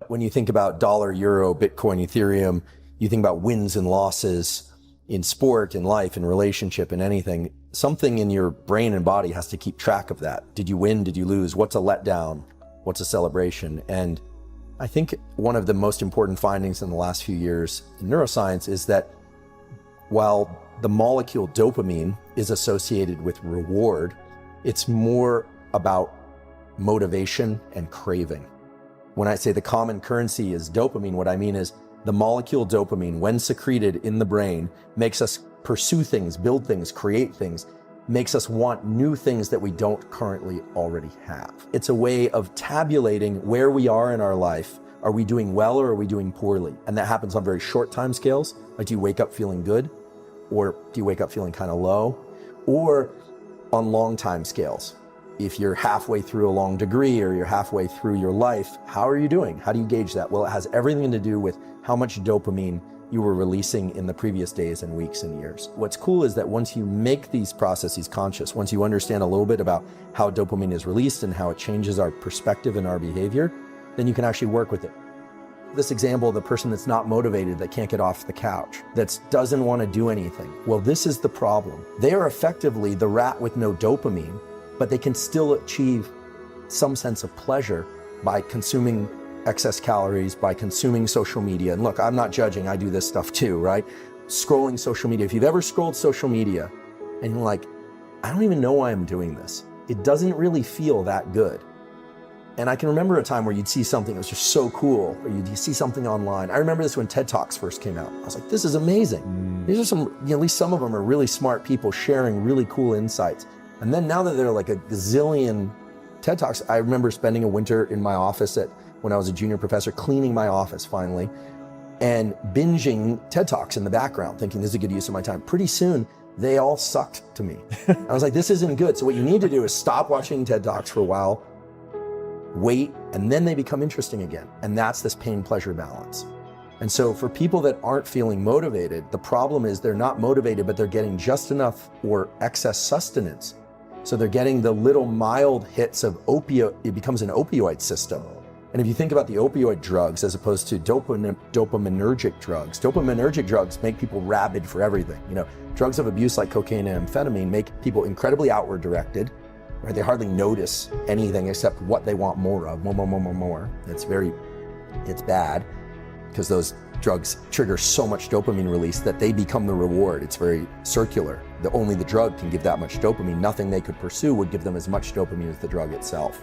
When you think about dollar, euro, Bitcoin, Ethereum, you think about wins and losses in sport, in life, in relationship, in anything. Something in your brain and body has to keep track of that. Did you win? Did you lose? What's a letdown? What's a celebration? And I think one of the most important findings in the last few years in neuroscience is that while the molecule dopamine is associated with reward, it's more about motivation and craving. When I say the common currency is dopamine, what I mean is the molecule dopamine, when secreted in the brain, makes us pursue things, build things, create things, makes us want new things that we don't currently already have. It's a way of tabulating where we are in our life. Are we doing well or are we doing poorly? And that happens on very short time scales. Like, do you wake up feeling good? Or do you wake up feeling kind of low? Or on long time scales. If you're halfway through a long degree or you're halfway through your life, how are you doing? How do you gauge that? Well, it has everything to do with how much dopamine you were releasing in the previous days and weeks and years. What's cool is that once you make these processes conscious, once you understand a little bit about how dopamine is released and how it changes our perspective and our behavior, then you can actually work with it. This example, the person that's not motivated, that can't get off the couch, that doesn't want to do anything. Well, this is the problem. They are effectively the rat with no dopamine, but they can still achieve some sense of pleasure by consuming excess calories, by consuming social media. And look, I'm not judging, I do this stuff too, right? Scrolling social media. If you've ever scrolled social media and you're like, I don't even know why I'm doing this. It doesn't really feel that good. And I can remember a time where you'd see something that was just so cool, or you'd see something online. I remember this when TED Talks first came out. I was like, this is amazing. These are some, at least some of them are really smart people sharing really cool insights. And then now that there are like a gazillion TED Talks, I remember spending a winter in my office when I was a junior professor, cleaning my office finally, and binging TED Talks in the background, thinking this is a good use of my time. Pretty soon, they all sucked to me. I was like, this isn't good. So what you need to do is stop watching TED Talks for a while, wait, and then they become interesting again. And that's this pain-pleasure balance. And so for people that aren't feeling motivated, the problem is they're not motivated, but they're getting just enough or excess sustenance. So they're getting the little mild hits of opioid, it becomes an opioid system. And if you think about the opioid drugs as opposed to dopaminergic drugs make people rabid for everything. You know, drugs of abuse like cocaine and amphetamine make people incredibly outward directed, right? They hardly notice anything except what they want more of, more. It's bad because those drugs trigger so much dopamine release that they become the reward. It's very circular. Only the drug can give that much dopamine. Nothing they could pursue would give them as much dopamine as the drug itself.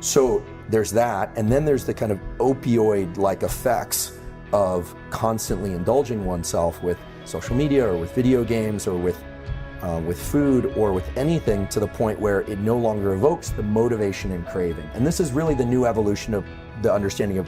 So there's that, and then there's the kind of opioid-like effects of constantly indulging oneself with social media or with video games or with food or with anything to the point where it no longer evokes the motivation and craving. And this is really the new evolution of the understanding of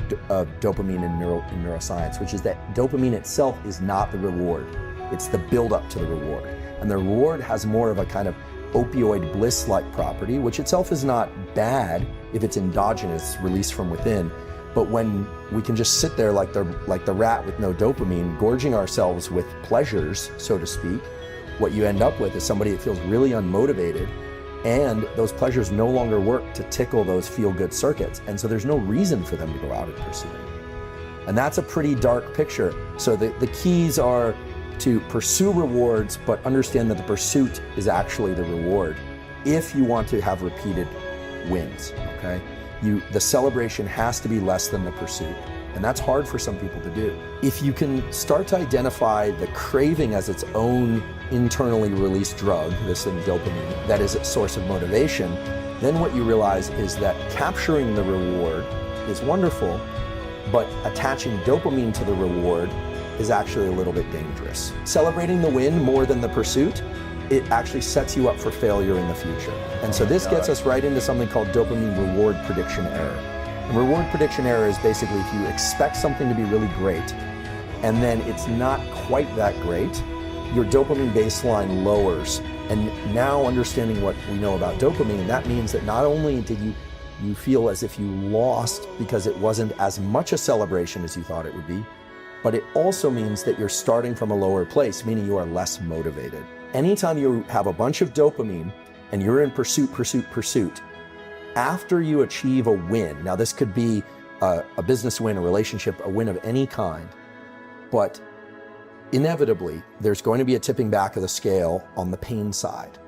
dopamine in neuroscience, which is that dopamine itself is not the reward. It's the build-up to the reward. And the reward has more of a kind of opioid bliss-like property, which itself is not bad if it's endogenous, released from within. But when we can just sit there like the rat with no dopamine, gorging ourselves with pleasures, so to speak, what you end up with is somebody that feels really unmotivated, and those pleasures no longer work to tickle those feel-good circuits. And so there's no reason for them to go out and pursue it. And that's a pretty dark picture. So the keys are to pursue rewards, but understand that the pursuit is actually the reward if you want to have repeated wins, okay? The celebration has to be less than the pursuit. And that's hard for some people to do. If you can start to identify the craving as its own internally released drug, this dopamine, that is its source of motivation, then what you realize is that capturing the reward is wonderful, but attaching dopamine to the reward is actually a little bit dangerous. Celebrating the win more than the pursuit, it actually sets you up for failure in the future. And so this gets us right into something called dopamine reward prediction error. And reward prediction error is basically if you expect something to be really great, and then it's not quite that great, your dopamine baseline lowers. And now understanding what we know about dopamine, that means that not only did you feel as if you lost because it wasn't as much a celebration as you thought it would be, but it also means that you're starting from a lower place, meaning you are less motivated. Anytime you have a bunch of dopamine and you're in pursuit, after you achieve a win, now this could be a business win, a relationship, a win of any kind. But inevitably, there's going to be a tipping back of the scale on the pain side.